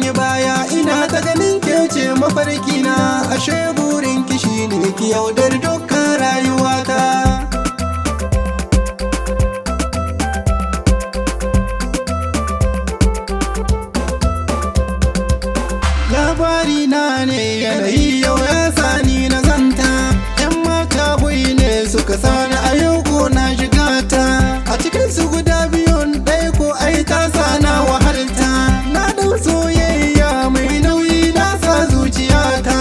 yi baya ina ta ganin kece mafarki na, ashe burin ki shine ki yaudar dukkan rayuwata. Labari na ne yanayi yau ya sani na zanta, 'yan mata bui ne suka sani a yau ko na shiga ta. A cikin su guda biyun ɗaya ko ai ta sana wahalta, na dau soyayya mai nauyi na sa zuciyata.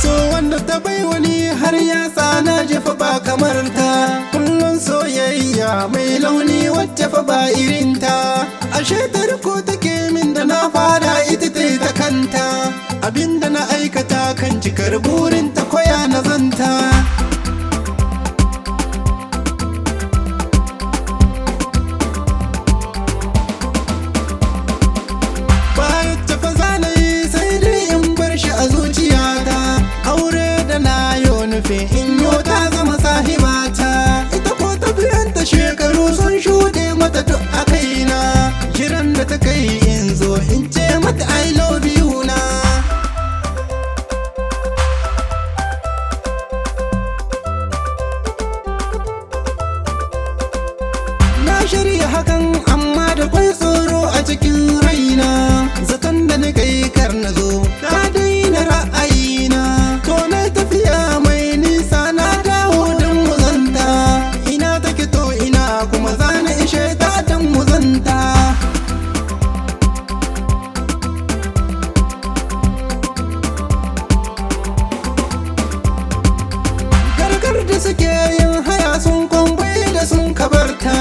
So wanda ta bai wani har ya sana jefa ba kamar ta, kullum soyayya mai launi wacce fa ba irinta. Ashe tarko take min da na fada ita ta ta kanta, abinda na aikata kan cikar burinta koya na zanta. Bayan tafa zanayi sai dai in bar shi a zuciyata, aure da na yo nufi in yo ta zama sahibata. Ita ko tafiyanta shekaru sun shuɗe mata duk a kaina, kiran da ta kai in zo in ce mata I love you na. Na shirya hakan amma da kwai tsoro a cikin raina, zaton da na kai kar na zo na daina ra'ayina. To na tafiya mai nisa na dawo don muzanta, ina take to ina kuma zana ishe ta don muzanta. Gargar da suke yin haya sun kwambai da sun kabarta,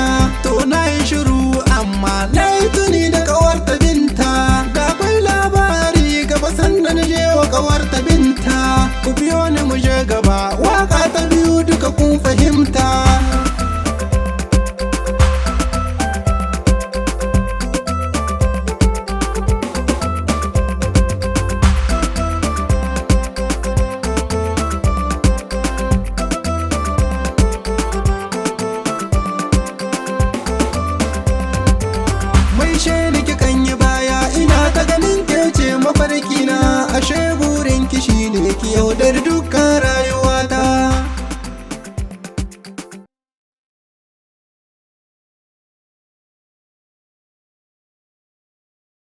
to na yi shiru amma na yi tuni da kawarta binta. Da akwai labari gaba sanda na je wa kawarta binta, ku biyo ni mu je gaba waka ta biyu duka kun fahimta. Shaida ki kan yi baya ina ta ganin kece mafarki na, ashe burin ki shine ki yaudar dukkan rayuwa.